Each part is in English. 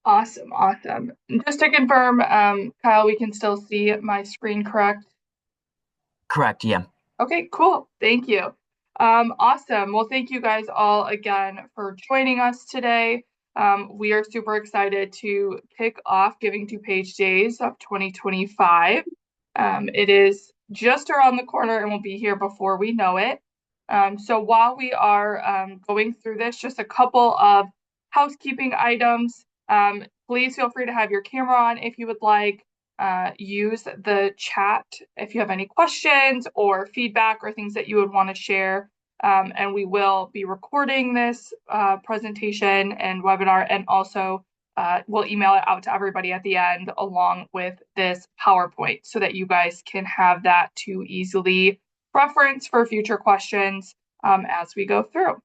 Awesome, awesome. And just to confirm, Kyle, we can still see my screen, correct? Correct, yeah. Okay, cool. Thank you. Awesome. Well, thank you guys all again for joining us today. We are super excited to kick off Giving DuPage Days of 2025. It is just around the corner and we'll be here before we know it. So while we are going through this, just a couple of housekeeping items. Please feel free to have your camera on if you would like. Use the chat if you have any questions or feedback or things that you would want to share. And we will be recording this presentation and webinar, and also we'll email it out to everybody at the end along with this PowerPoint so that you guys can have that to easily reference for future questions as we go through.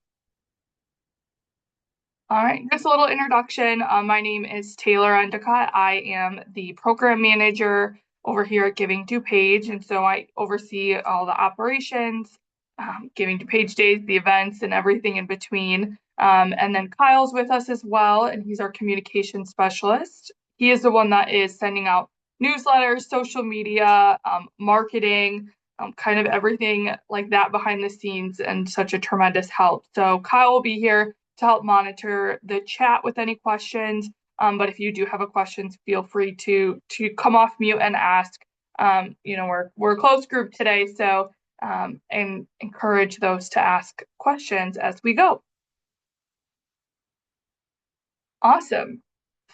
All right, just a little introduction. My name is Taylor Endicott. I am the program manager over here at Giving DuPage, and so I oversee all the operations, Giving DuPage Days, the events, and everything in between. And then Kyle's with us as well, and he's our communication specialist. He is the one that is sending out newsletters, social media, marketing, kind of everything like that behind the scenes, and such a tremendous help. So Kyle will be here to help monitor the chat with any questions. But if you do have a questions, feel free to come off mute and ask. We're a closed group today, so and encourage those to ask questions as we go. Awesome.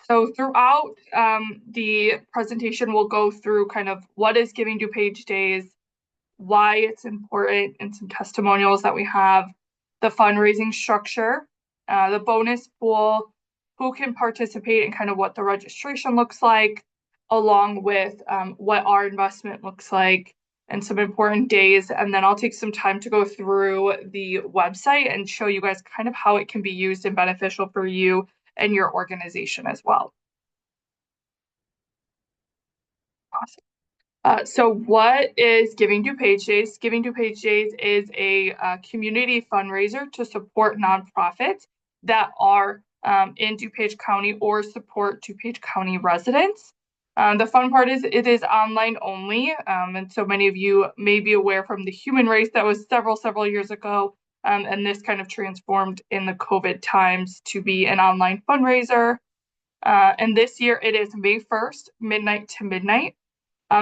So throughout the presentation, we'll go through kind of what is Giving DuPage Days, why it's important, and some testimonials that we have, the fundraising structure, the bonus pool, who can participate, and kind of what the registration looks like, along with what our investment looks like, and some important days. And then I'll take some time to go through the website and show you guys kind of how it can be used and beneficial for you and your organization as well. Awesome. So what is Giving DuPage Days? Giving DuPage Days is a community fundraiser to support nonprofits that are in DuPage County or support DuPage County residents. The fun part is it is online only, and so many of you may be aware from the human race that was several years ago, and this kind of transformed in the COVID times to be an online fundraiser. And this year it is May 1st, midnight to midnight.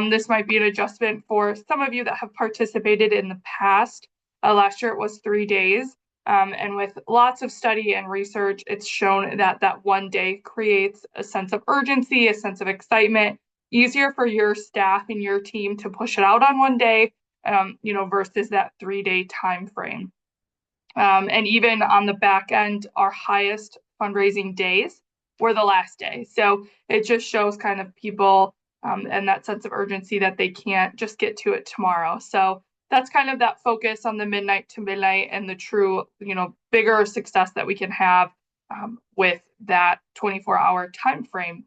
This might be an adjustment for some of you that have participated in the past. Last year it was 3 days. And with lots of study and research, it's shown that that one day creates a sense of urgency, a sense of excitement, easier for your staff and your team to push it out on one day, versus that 3 day time frame. And even on the back end, our highest fundraising days were the last day. So it just shows kind of people and that sense of urgency that they can't just get to it tomorrow. So that's kind of that focus on the midnight to midnight and the true, bigger success that we can have with that 24-hour time frame.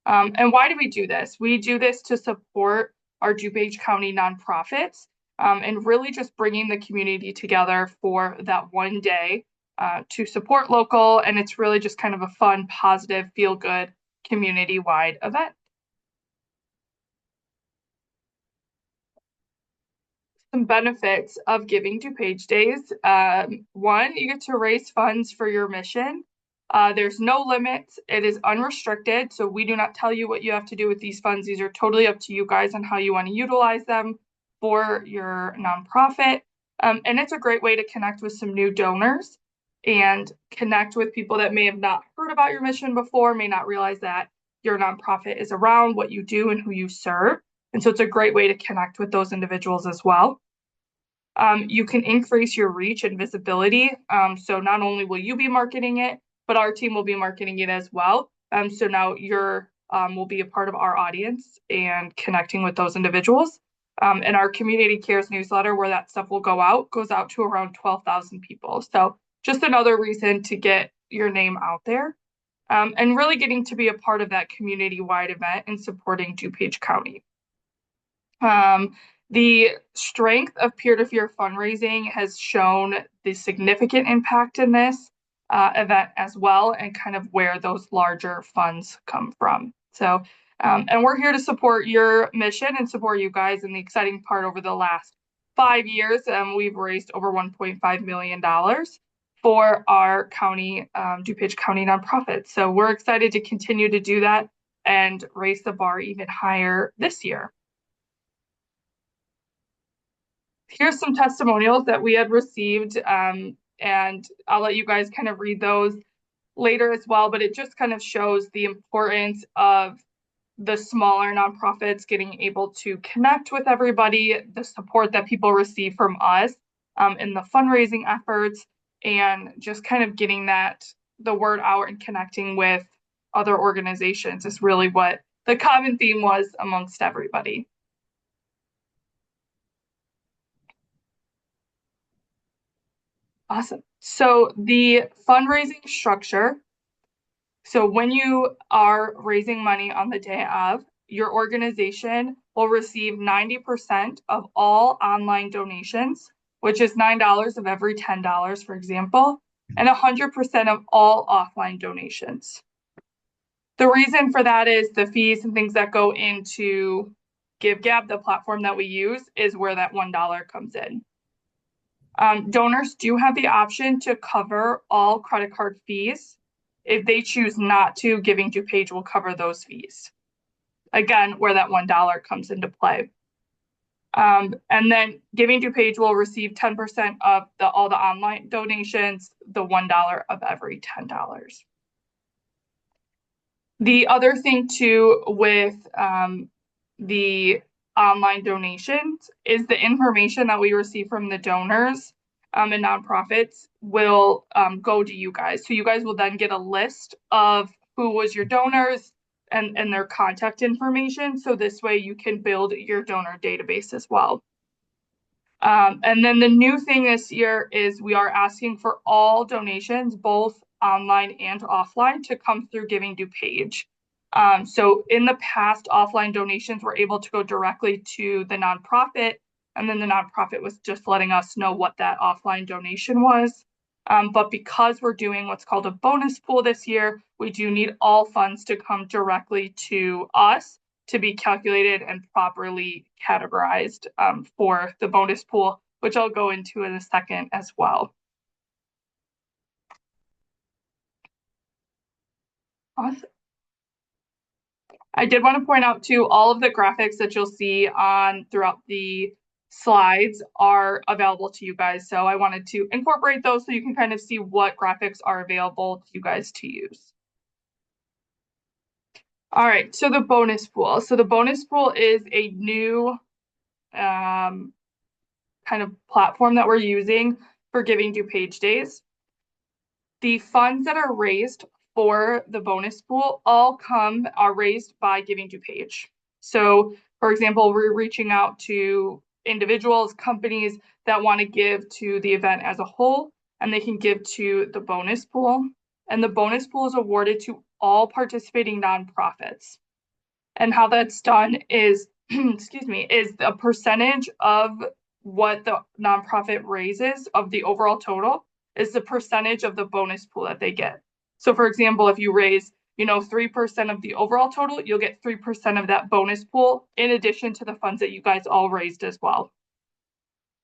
And why do we do this? We do this to support our DuPage County nonprofits and really just bringing the community together for that one day to support local. And it's really just kind of a fun, positive, feel good, community wide event. Some benefits of Giving DuPage Days. One, you get to raise funds for your mission. There's no limits. It is unrestricted. So we do not tell you what you have to do with these funds. These are totally up to you guys on how you want to utilize them for your nonprofit. And it's a great way to connect with some new donors and connect with people that may have not heard about your mission before, may not realize that your nonprofit is around, what you do, and who you serve. And so it's a great way to connect with those individuals as well. You can increase your reach and visibility. So not only will you be marketing it, but our team will be marketing it as well. So now you're will be a part of our audience and connecting with those individuals. And our Community Cares newsletter, where that stuff will go out, goes out to around 12,000 people. So just another reason to get your name out there. And really getting to be a part of that community-wide event and supporting DuPage County. The strength of peer-to-peer fundraising has shown the significant impact in this. event as well, and kind of where those larger funds come from. So, and we're here to support your mission and support you guys. And the exciting part, over the last 5 years, we've raised over $1.5 million for our county, DuPage County nonprofits. So we're excited to continue to do that and raise the bar even higher this year. Here's some testimonials that we had received, and I'll let you guys kind of read those later as well, but it just kind of shows the importance of the smaller nonprofits getting able to connect with everybody, the support that people receive from us in the fundraising efforts, and just kind of getting the word out and connecting with other organizations is really what the common theme was amongst everybody. Awesome. So the fundraising structure. So when you are raising money on the day of, your organization will receive 90% of all online donations, which is $9 of every $10, for example, and 100% of all offline donations. The reason for that is the fees and things that go into GiveGab, the platform that we use, is where that $1 comes in. Donors do have the option to cover all credit card fees. If they choose not to, Giving DuPage will cover those fees. Again, where that $1 comes into play. And then Giving DuPage will receive 10% of all the online donations, the $1 of every $10. The other thing too with the online donations is the information that we receive from the donors and nonprofits will go to you guys. So you guys will then get a list of who was your donors and their contact information. So this way you can build your donor database as well. And then the new thing this year is we are asking for all donations, both online and offline, to come through Giving DuPage. So in the past, offline donations were able to go directly to the nonprofit, and then the nonprofit was just letting us know what that offline donation was. But because we're doing what's called a bonus pool this year, we do need all funds to come directly to us to be calculated and properly categorized for the bonus pool, which I'll go into in a second as well. Awesome. I did want to point out too, all of the graphics that you'll see throughout the slides are available to you guys. So I wanted to incorporate those so you can kind of see what graphics are available to you guys to use. All right, so the bonus pool. So the bonus pool is a new kind of platform that we're using for Giving DuPage Days. The funds that are raised for the bonus pool are raised by Giving DuPage. So, for example, we're reaching out to individuals, companies that want to give to the event as a whole, and they can give to the bonus pool. And the bonus pool is awarded to all participating nonprofits. And how that's done is, excuse me, is a percentage of what the nonprofit raises of the overall total is the percentage of the bonus pool that they get. So for example, if you raise, 3% of the overall total, you'll get 3% of that bonus pool in addition to the funds that you guys all raised as well.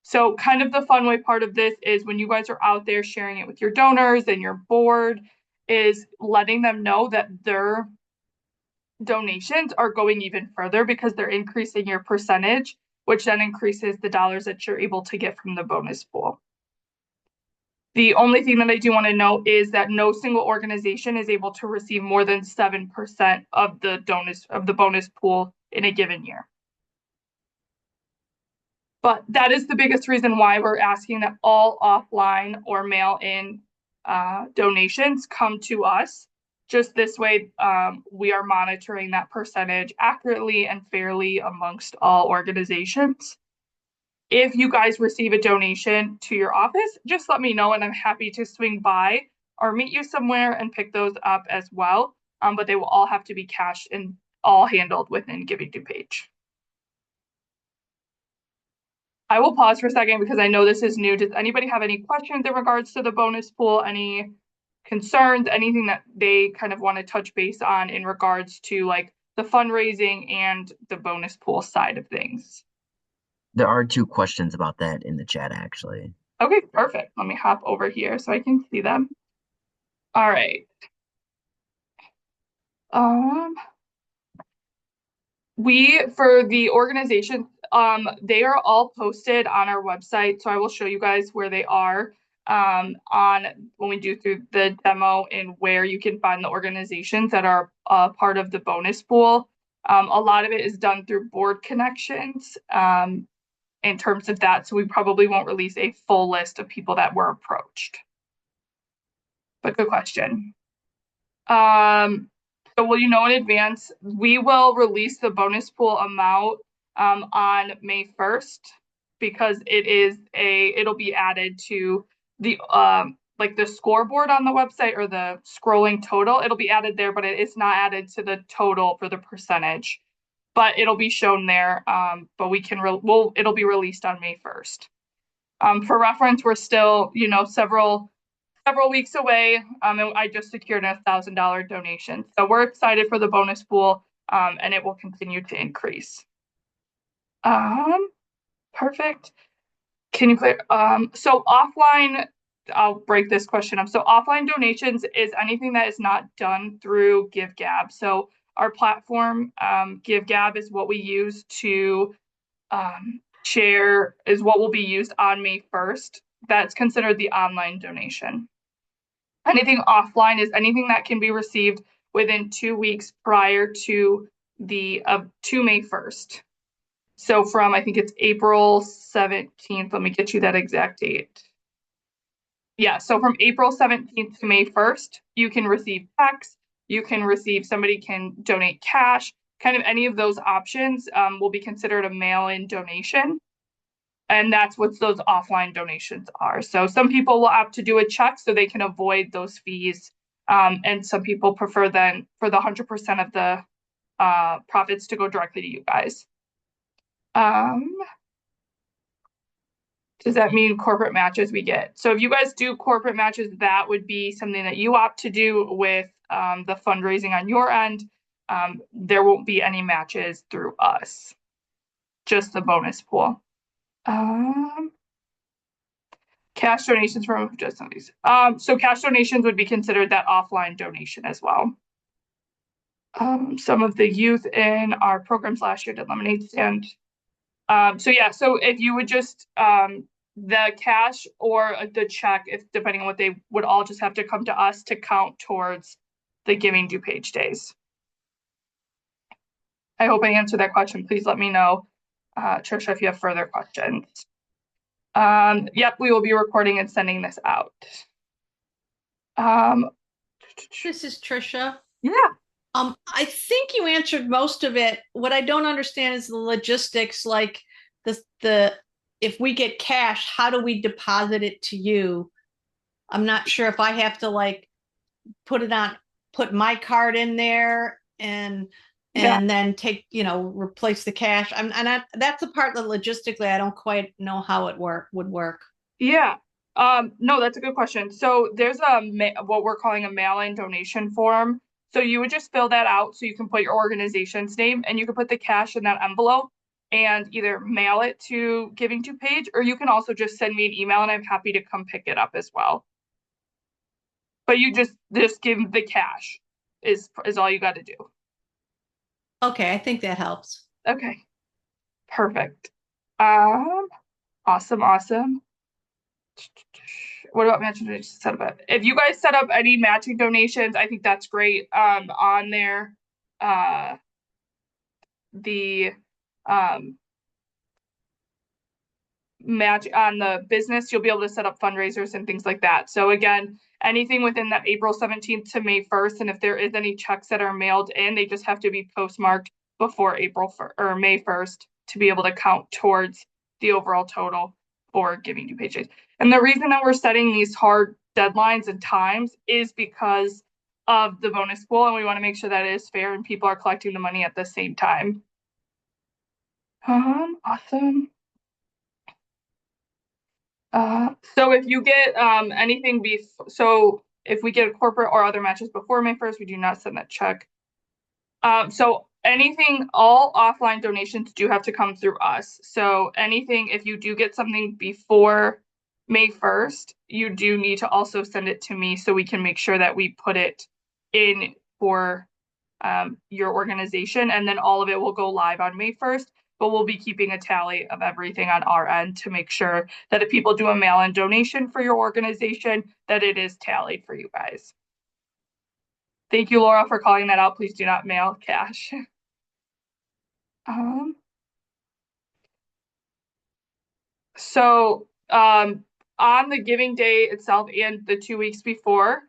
So kind of the fun way part of this is when you guys are out there sharing it with your donors and your board is letting them know that their donations are going even further because they're increasing your percentage, which then increases the dollars that you're able to get from the bonus pool. The only thing that I do want to note is that no single organization is able to receive more than 7% of the bonus pool in a given year. But that is the biggest reason why we're asking that all offline or mail-in donations come to us. Just this way, we are monitoring that percentage accurately and fairly amongst all organizations. If you guys receive a donation to your office, just let me know and I'm happy to swing by or meet you somewhere and pick those up as well. But they will all have to be cashed and all handled within Giving DuPage. I will pause for a second because I know this is new. Does anybody have any questions in regards to the bonus pool? Any concerns, anything that they kind of want to touch base on in regards to like the fundraising and the bonus pool side of things. There are two questions about that in the chat, actually. Okay, perfect. Let me hop over here so I can see them. All right. Um, for the organization, they are all posted on our website. So I will show you guys where they are on when we do through the demo and where you can find the organizations that are part of the bonus pool. A lot of it is done through board connections in terms of that. So we probably won't release a full list of people that were approached. But good question. So will you know in advance? We will release the bonus pool amount on May 1st because it'll be added to the like the scoreboard on the website or the scrolling total. It'll be added there, but it is not added to the total for the percentage. But it'll be shown there. But it'll be released on May 1st. For reference, we're still, several weeks away. And I just secured a $1,000 donation. So we're excited for the bonus pool, and it will continue to increase. Perfect. Can you clear? So offline, I'll break this question up. So offline donations is anything that is not done through GiveGab. So our platform, GiveGab, is what we use to share, is what will be used on May 1st. That's considered the online donation. Anything offline is anything that can be received within 2 weeks prior to May 1st. So from, I think it's April 17th. Let me get you that exact date. Yeah, so from April 17th to May 1st, you can receive checks, somebody can donate cash, kind of any of those options will be considered a mail-in donation. And that's what those offline donations are. So some people will opt to do a check so they can avoid those fees. And some people prefer then for the 100% of the profits to go directly to you guys. Does that mean corporate matches we get? So if you guys do corporate matches, that would be something that you opt to do with the fundraising on your end. There won't be any matches through us, just the bonus pool. Cash donations from just somebody's. So cash donations would be considered that offline donation as well. Some of the youth in our programs last year did lemonade stand. So yeah, so if you would just the cash or the check, if depending on what they would all just have to come to us to count towards the Giving DuPage Days. I hope I answered that question. Please let me know, Trisha, if you have further questions. Yep, we will be recording and sending this out. This is Trisha. Yeah. I think you answered most of it. What I don't understand is the logistics, like the if we get cash, how do we deposit it to you? I'm not sure if I have to like put my card in there and then take, replace the cash. That's the part that logistically I don't quite know how it would work. Yeah. No, that's a good question. So there's what we're calling a mail-in donation form. So you would just fill that out so you can put your organization's name and you can put the cash in that envelope and either mail it to Giving DuPage, or you can also just send me an email and I'm happy to come pick it up as well. But you just give the cash is all you got to do. Okay, I think that helps. Okay. Perfect. Awesome. What about matching donations setup? If you guys set up any matching donations, I think that's great. On there, the match on the business, you'll be able to set up fundraisers and things like that. So again, anything within that April 17th to May 1st, and if there is any checks that are mailed in, they just have to be postmarked before May 1st to be able to count towards the overall total for Giving DuPage Days. And the reason that we're setting these hard deadlines and times is because of the bonus pool, and we want to make sure that it is fair and people are collecting the money at the same time. Awesome. So if you get anything so if we get a corporate or other matches before May 1st, we do not send that check. So anything, all offline donations do have to come through us. So anything, if you do get something before May 1st, you do need to also send it to me so we can make sure that we put it in for your organization, and then all of it will go live on May 1st, but we'll be keeping a tally of everything on our end to make sure that if people do a mail-in donation for your organization, that it is tallied for you guys. Thank you, Laura, for calling that out. Please do not mail cash. On the giving day itself and the 2 weeks before,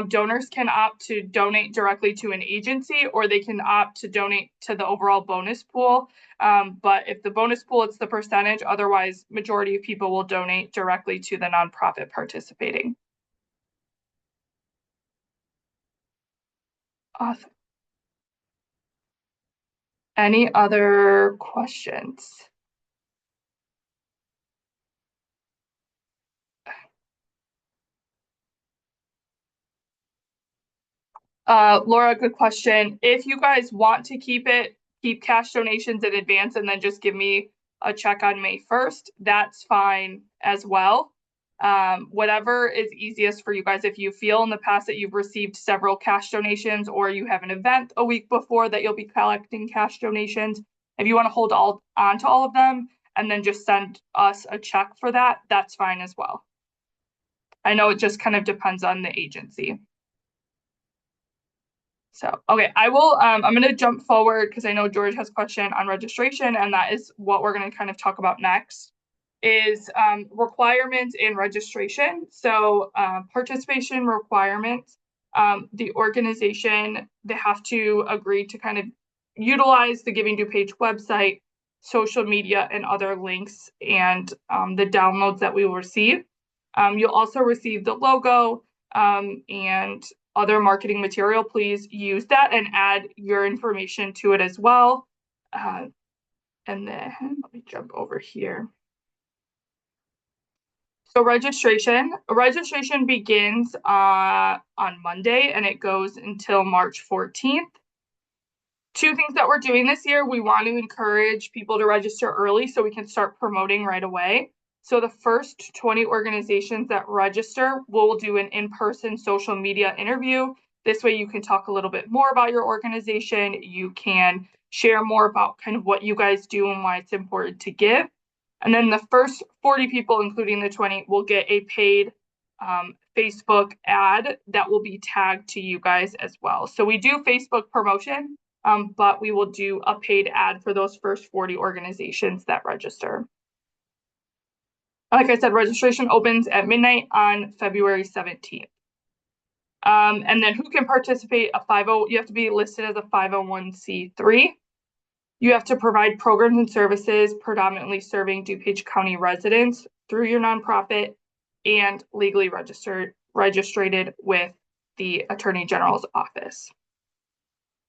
donors can opt to donate directly to an agency, or they can opt to donate to the overall bonus pool. But if the bonus pool, it's the percentage. Otherwise, majority of people will donate directly to the nonprofit participating. Awesome. Any other questions? Laura, good question. If you guys want to keep cash donations in advance and then just give me a check on May 1st, that's fine as well. Whatever is easiest for you guys. If you feel in the past that you've received several cash donations, or you have an event a week before that you'll be collecting cash donations, if you want to hold on to all of them and then just send us a check for that, that's fine as well. I know it just kind of depends on the agency. So, okay, I'm going to jump forward because I know George has a question on registration, and that is what we're going to kind of talk about next is requirements in registration. So participation requirements, the organization, they have to agree to kind of utilize the Giving DuPage website, social media, and other links, and the downloads that we will receive. You'll also receive the logo and other marketing material. Please use that and add your information to it as well. And then let me jump over here. So registration begins on Monday and it goes until March 14th. Two things that we're doing this year: we want to encourage people to register early so we can start promoting right away. So the first 20 organizations that register, we'll do an in-person social media interview. This way you can talk a little bit more about your organization. You can share more about kind of what you guys do and why it's important to give. And then the first 40 people, including the 20, will get a paid Facebook ad that will be tagged to you guys as well. So we do Facebook promotion, but we will do a paid ad for those first 40 organizations that register. Like I said, registration opens at midnight on February 17th. And then who can participate? You have to be listed as a 501c3. You have to provide programs and services predominantly serving DuPage County residents through your nonprofit, and legally registered with the Attorney General's office.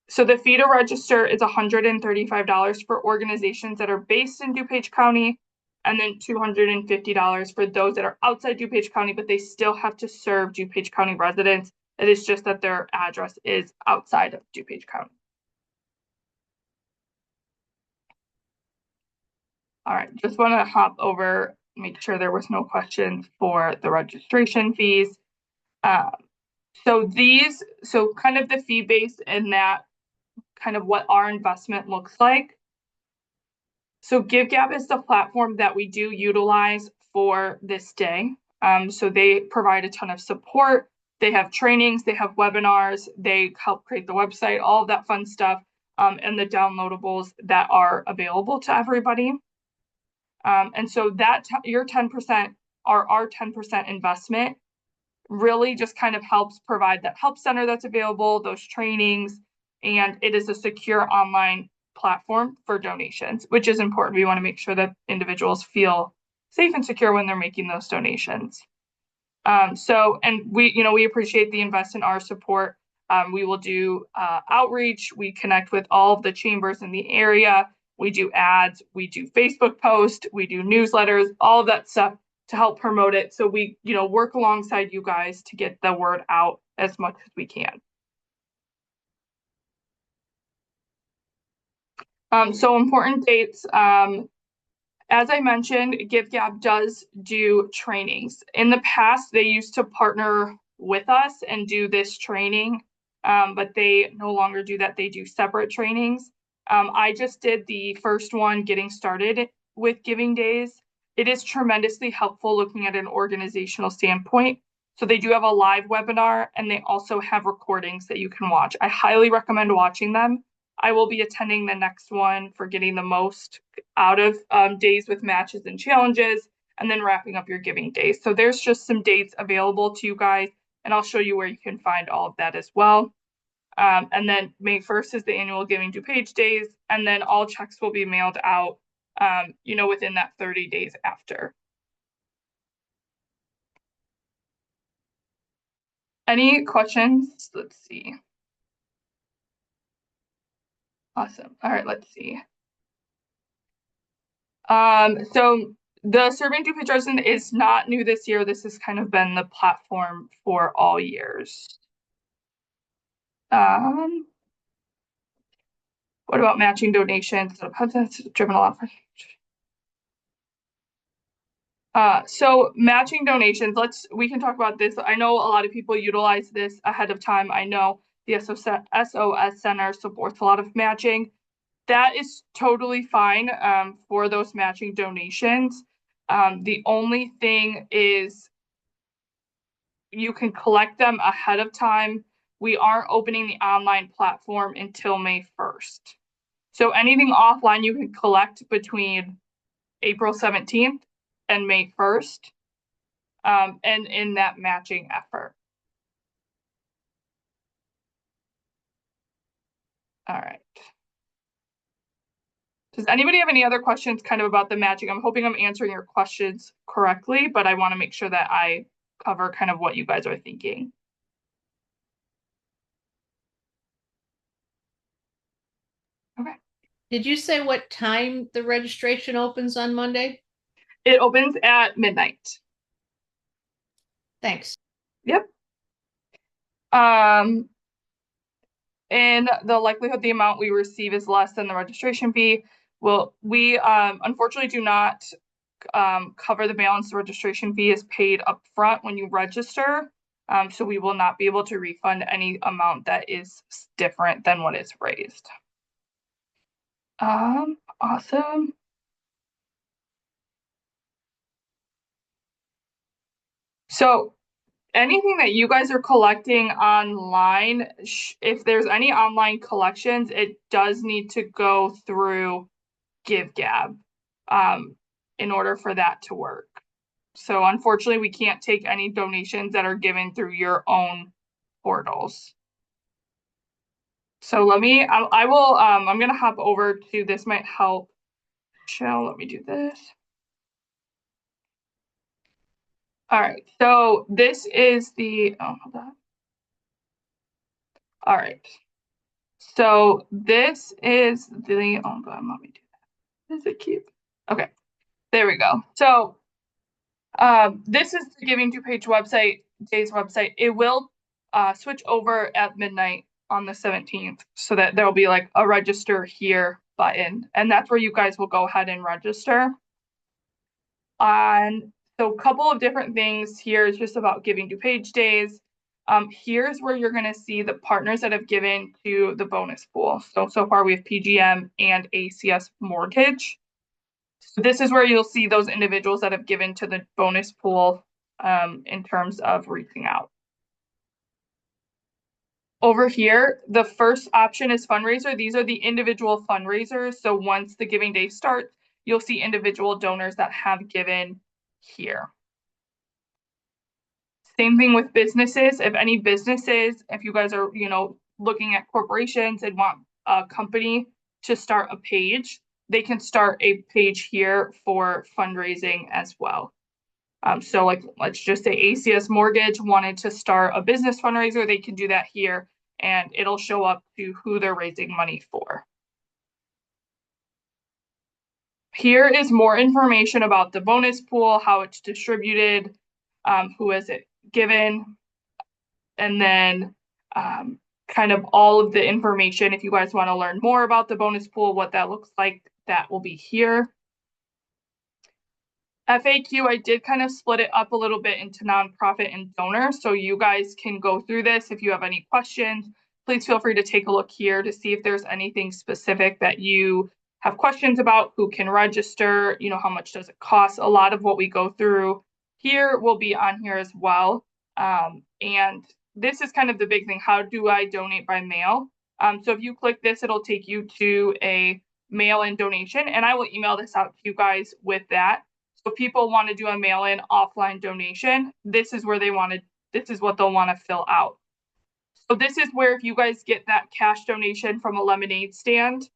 So the fee to register is $135 for organizations that are based in DuPage County, and then $250 for those that are outside DuPage County, but they still have to serve DuPage County residents. It is just that their address is outside of DuPage County. All right, just want to hop over, make sure there was no questions for the registration fees. So kind of the fee base and that kind of what our investment looks like. So GiveGap is the platform that we do utilize for this day. So they provide a ton of support. They have trainings, they have webinars, they help create the website, all of that fun stuff, and the downloadables that are available to everybody. And so that your 10% or our 10% investment really just kind of helps provide that help center that's available, those trainings, and it is a secure online platform for donations, which is important. We want to make sure that individuals feel safe and secure when they're making those donations. And we appreciate the invest in our support. We will do outreach. We connect with all of the chambers in the area. We do ads, we do Facebook posts, we do newsletters, all of that stuff to help promote it. So we, work alongside you guys to get the word out as much as we can. So important dates. As I mentioned, GiveGab does do trainings. In the past, they used to partner with us and do this training, but they no longer do that. They do separate trainings. I just did the first one, getting started with Giving Days. It is tremendously helpful looking at an organizational standpoint. So they do have a live webinar, and they also have recordings that you can watch. I highly recommend watching them. I will be attending the next one for getting the most out of days with matches and challenges, and then wrapping up your giving days. So there's just some dates available to you guys, and I'll show you where you can find all of that as well. And then May 1st is the annual Giving DuPage Days, and then all checks will be mailed out, within that 30 days after. Any questions? Let's see. Awesome. All right, let's see. So the Serving DuPage Resin is not new this year. This has kind of been the platform for all years. What about matching donations? Driven a lot for. So matching donations, we can talk about this. I know a lot of people utilize this ahead of time. I know the SOS Center supports a lot of matching. That is totally fine for those matching donations. The only thing is you can collect them ahead of time. We aren't opening the online platform until May 1st. So anything offline you can collect between April 17th and May 1st, and in that matching effort. All right. Does anybody have any other questions kind of about the matching? I'm hoping I'm answering your questions correctly, but I want to make sure that I cover kind of what you guys are thinking. Okay. Did you say what time the registration opens on Monday? It opens at midnight. Thanks. Yep. And the likelihood the amount we receive is less than the registration fee. Well, we unfortunately do not cover the balance. The registration fee is paid up front when you register. So we will not be able to refund any amount that is different than what is raised. Awesome. So anything that you guys are collecting online, if there's any online collections, it does need to go through GiveGab in order for that to work. So unfortunately, we can't take any donations that are given through your own portals. So I'm going to hop over to, this might help. Michelle, let me do this. All right, so this is hold on. All right. So this is hold on, let me do that. Is it cute? Okay, there we go. So this is the Giving DuPage Days website. It will switch over at midnight on the 17th, so that there'll be like a register here button, and that's where you guys will go ahead and register. So a couple of different things here is just about Giving DuPage Days. Here's where you're going to see the partners that have given to the bonus pool. So far we have PGM and ACS Mortgage. So this is where you'll see those individuals that have given to the bonus pool in terms of reaching out. Over here, the first option is fundraiser. These are the individual fundraisers. So once the Giving Day starts, you'll see individual donors that have given here. Same thing with businesses. If any businesses, if you guys are, looking at corporations and want a company to start a page, they can start a page here for fundraising as well. So like, let's just say ACS Mortgage wanted to start a business fundraiser, they can do that here, and it'll show up to who they're raising money for. Here is more information about the bonus pool, how it's distributed, who is it given, and then kind of all of the information. If you guys want to learn more about the bonus pool, what that looks like, that will be here. FAQ, I did kind of split it up a little bit into nonprofit and donor, so you guys can go through this. If you have any questions, please feel free to take a look here to see if there's anything specific that you have questions about, who can register, how much does it cost. A lot of what we go through here will be on here as well. And this is kind of the big thing. How do I donate by mail? So if you click this, it'll take you to a mail-in donation, and I will email this out to you guys with that. So if people want to do a mail-in offline donation, this is what they'll want to fill out. So this is where if you guys get that cash donation from a lemonade stand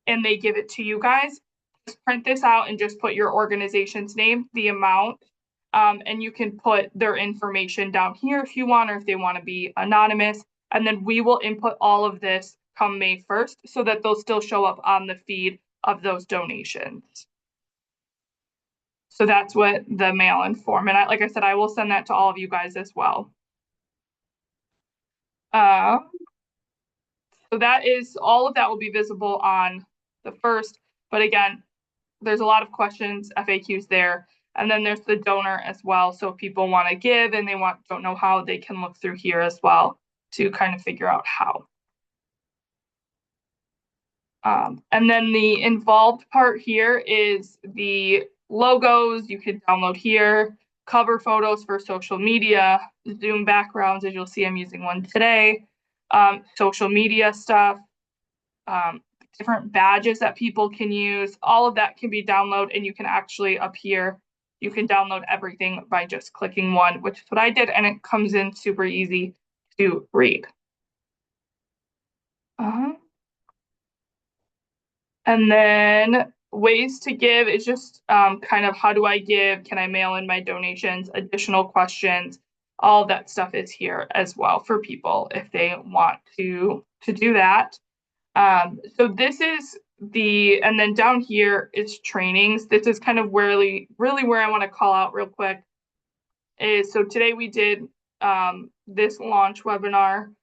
and they give it to you guys, just print this out and just put your organization's name, the amount, and you can put their information down here if you want, or if they want to be anonymous. And then we will input all of this come May 1st so that they'll still show up on the feed of those donations. So that's what the mail-in form, and like I said, I will send that to all of you guys as well. So that is, all of that will be visible on the 1st, but again, there's a lot of questions, FAQs there, and then there's the donor as well. So if people want to give and they don't know how, they can look through here as well to kind of figure out how. And then the involved part here is the logos you can download here, cover photos for social media, Zoom backgrounds, as you'll see I'm using one today, social media stuff, different badges that people can use. All of that can be downloaded, and you can actually up here, you can download everything by just clicking one, which is what I did, and it comes in super easy to read. And then ways to give is just kind of how do I give? Can I mail in my donations? Additional questions, all of that stuff is here as well for people if they want to do that. So this is and then down here is trainings. This is kind of really where I want to call out real quick is, so today we did this launch webinar,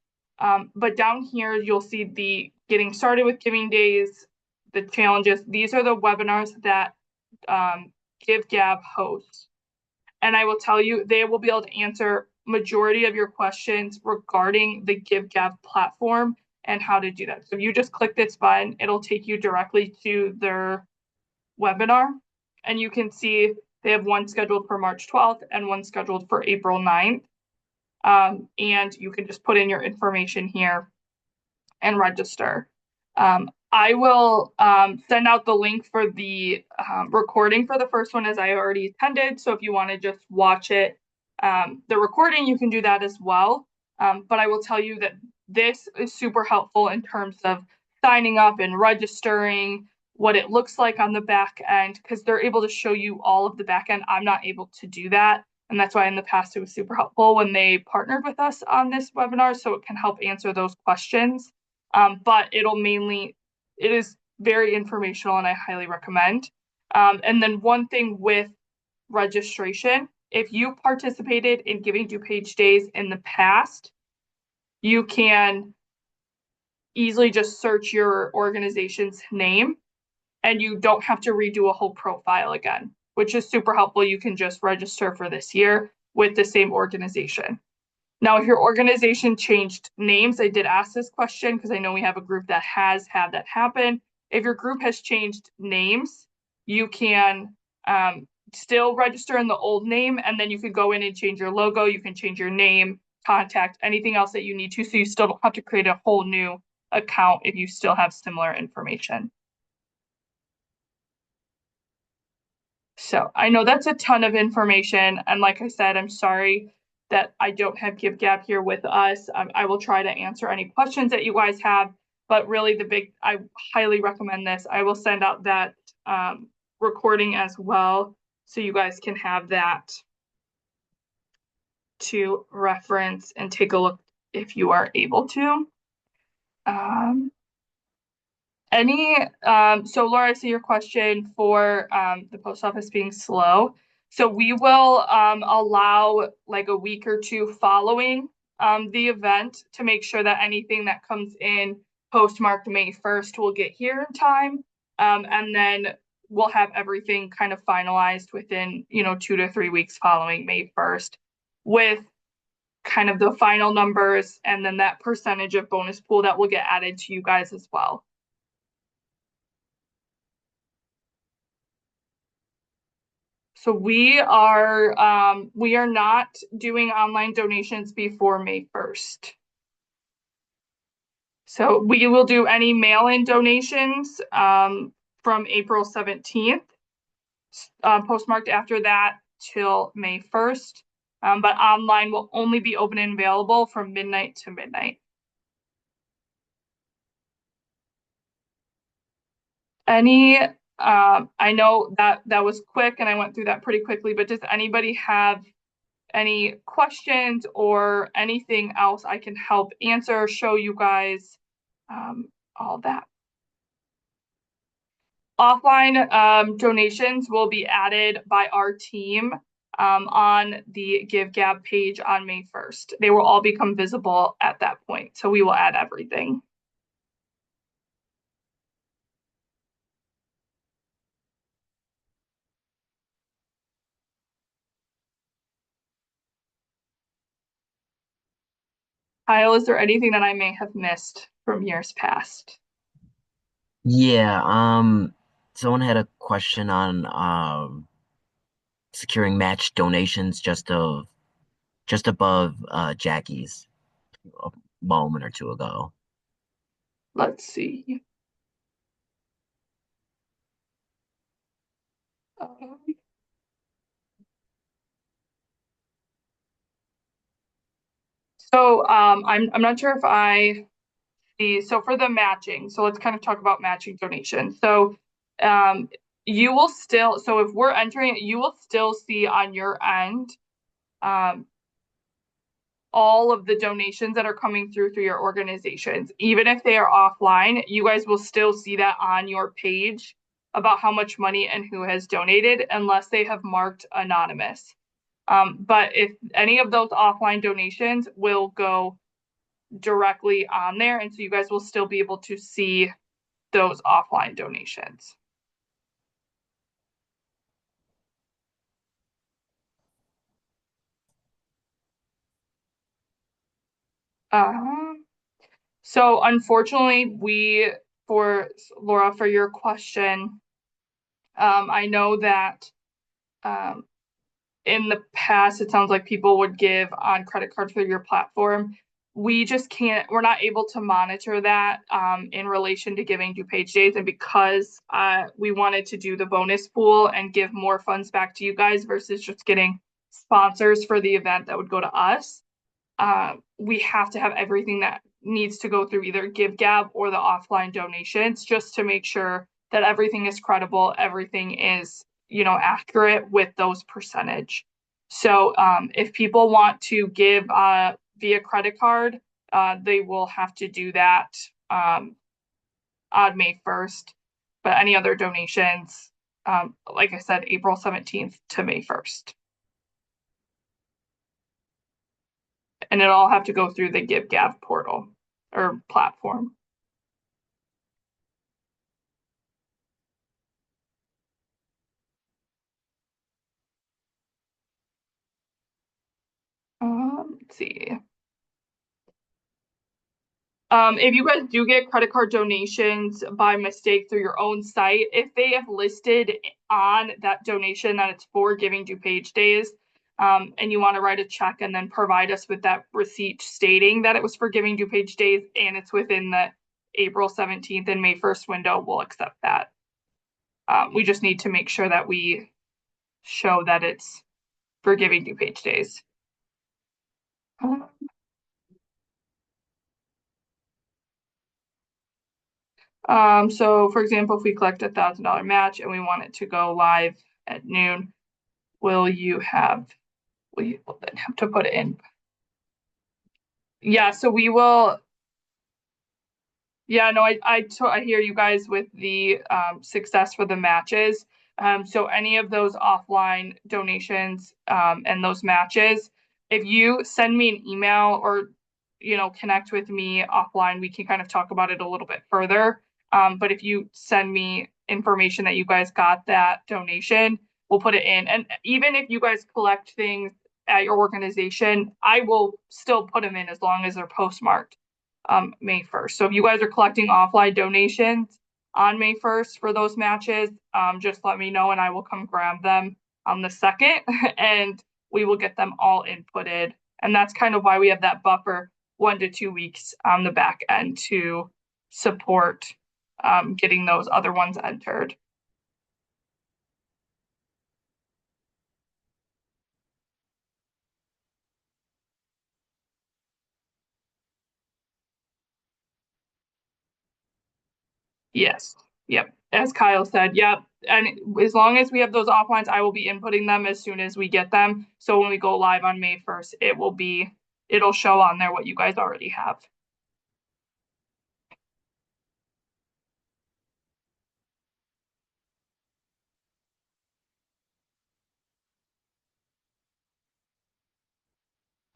but down here you'll see the getting started with Giving Days, the challenges. These are the webinars that GiveGab hosts. And I will tell you, they will be able to answer majority of your questions regarding the GiveGab platform and how to do that. So if you just click this button, it'll take you directly to their webinar. And you can see they have one scheduled for March 12th and one scheduled for April 9th. And you can just put in your information here and register. I will send out the link for the recording for the first one, as I already attended. So if you want to just watch it, the recording, you can do that as well. But I will tell you that this is super helpful in terms of signing up and registering, what it looks like on the back end, because they're able to show you all of the back end. I'm not able to do that. And that's why in the past it was super helpful when they partnered with us on this webinar, so it can help answer those questions. But it is very informational and I highly recommend. And then one thing with registration, if you participated in Giving DuPage Days in the past, you can easily just search your organization's name and you don't have to redo a whole profile again, which is super helpful. You can just register for this year with the same organization. Now, if your organization changed names, I did ask this question because I know we have a group that has had that happen. If your group has changed names, you can still register in the old name, and then you can go in and change your logo. You can change your name, contact, anything else that you need to, so you still don't have to create a whole new account if you still have similar information. So I know that's a ton of information, and like I said, I'm sorry that I don't have GiveGab here with us. I will try to answer any questions that you guys have, but really I highly recommend this. I will send out that recording as well, so you guys can have that to reference and take a look if you are able to. So Laura, I see your question for the post office being slow. So we will allow like a week or two following the event to make sure that anything that comes in postmarked May 1st will get here in time. And then we'll have everything kind of finalized within, 2 to 3 weeks following May 1st with kind of the final numbers and then that percentage of bonus pool that will get added to you guys as well. So we are not doing online donations before May 1st. So we will do any mail-in donations from April 17th, postmarked after that till May 1st. But online will only be open and available from midnight to midnight. I know that was quick and I went through that pretty quickly, but does anybody have any questions or anything else I can help answer, show you guys, all that. Offline donations will be added by our team on the Give Gab page on May 1st. They will all become visible at that point. So we will add everything. Kyle, is there anything that I may have missed from years past? Yeah, someone had a question on securing match donations just above Jackie's a moment or two ago. Let's see. Um, I'm not sure if I see. So for the matching, so let's kind of talk about matching donations. So you will still, so if we're entering it, you will still see on your end um, all of the donations that are coming through your organizations. Even if they are offline, you guys will still see that on your page about how much money and who has donated, unless they have marked anonymous. But if any of those offline donations will go directly on there, and so you guys will still be able to see those offline donations. Um, so unfortunately, for Laura, for your question, I know that um, in the past, it sounds like people would give on credit card through your platform. We just can't, we're not able to monitor that in relation to Giving DuPage Days. And because we wanted to do the bonus pool and give more funds back to you guys versus just getting sponsors for the event that would go to us, we have to have everything that needs to go through either GiveGab or the offline donations just to make sure that everything is credible, everything is, accurate with those percentage. So if people want to give via credit card, they will have to do that on May 1st. But any other donations, like I said, April 17th to May 1st. And it'll all have to go through the GiveGab portal or platform. Let's see. If you guys do get credit card donations by mistake through your own site, if they have listed on that donation that it's for Giving DuPage Days, and you want to write a check and then provide us with that receipt stating that it was for Giving DuPage Days and it's within the April 17th and May 1st window, we'll accept that. We just need to make sure that we show that it's for Giving DuPage Days. So for example, if we collect $1,000 match and we want it to go live at noon, will you then have to put it in? Yeah, so we will, Yeah, no, I hear you guys with the success for the matches. So any of those offline donations and those matches, if you send me an email or connect with me offline, we can kind of talk about it a little bit further. But if you send me information that you guys got that donation, we'll put it in. And even if you guys collect things at your organization, I will still put them in as long as they're postmarked May 1st. So if you guys are collecting offline donations on May 1st for those matches, just let me know and I will come grab them on the 2nd and we will get them all inputted. And that's kind of why we have that buffer 1 to 2 weeks on the back end to support getting those other ones entered. Yes. Yep. As Kyle said, yep. And as long as we have those offlines, I will be inputting them as soon as we get them. So when we go live on May 1st, it'll show on there what you guys already have.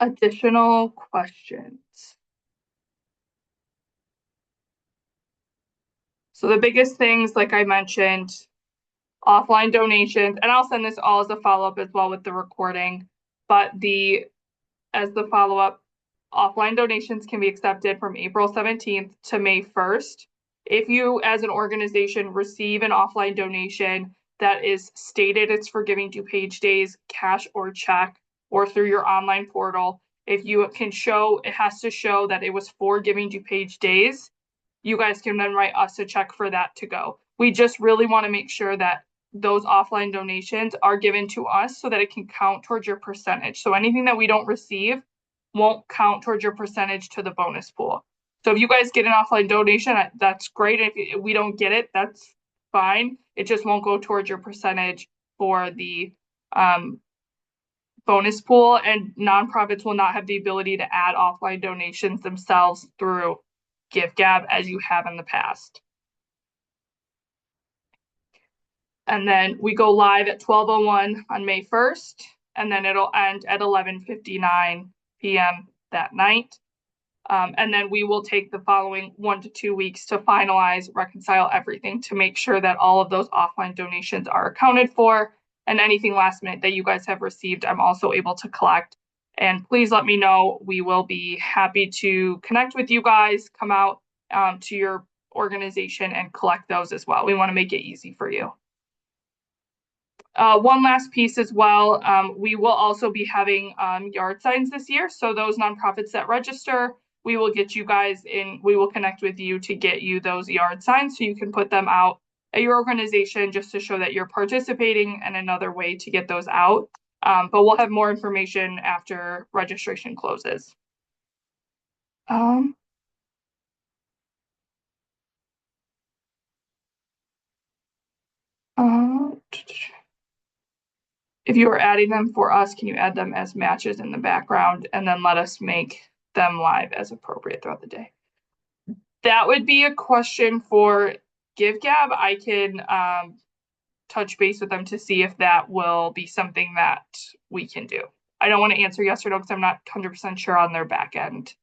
Additional questions. So the biggest things, like I mentioned, offline donations, and I'll send this all as a follow-up as well with the recording, but as the follow-up, offline donations can be accepted from April 17th to May 1st. If you, as an organization, receive an offline donation that is stated it's for Giving DuPage Days, cash or check, or through your online portal, if you can show, it has to show that it was for Giving DuPage Days, you guys can then write us a check for that to go. We just really want to make sure that those offline donations are given to us so that it can count towards your percentage. So anything that we don't receive won't count towards your percentage to the bonus pool. So if you guys get an offline donation, that's great. If we don't get it, that's fine. It just won't go towards your percentage for the bonus pool, and nonprofits will not have the ability to add offline donations themselves through GiveGab as you have in the past. And then we go live at 12:01 on May 1st, and then it'll end at 11:59 p.m. that night. And then we will take the following 1 to 2 weeks to finalize, reconcile everything to make sure that all of those offline donations are accounted for, and anything last minute that you guys have received, I'm also able to collect. And please let me know. We will be happy to connect with you guys, come out to your organization and collect those as well. We want to make it easy for you. One last piece as well, we will also be having yard signs this year. So those nonprofits that register, we will get you guys in, we will connect with you to get you those yard signs so you can put them out at your organization just to show that you're participating, and another way to get those out. But we'll have more information after registration closes. If you are adding them for us, can you add them as matches in the background and then let us make them live as appropriate throughout the day? That would be a question for GiveGab. I can touch base with them to see if that will be something that we can do. I don't want to answer yes or no because I'm not 100% sure on their back end.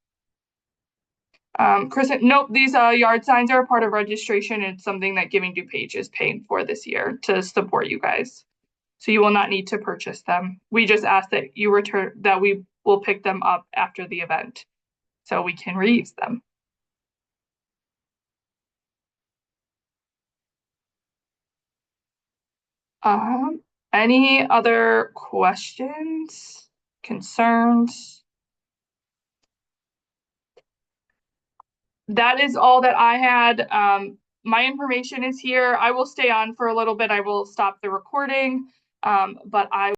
Chris, nope, these yard signs are a part of registration. It's something that Giving DuPage is paying for this year to support you guys. So you will not need to purchase them. We just ask that you return, that we will pick them up after the event so we can reuse them. Any other questions, concerns? That is all that I had. My information is here. I will stay on for a little bit. I will stop the recording, but I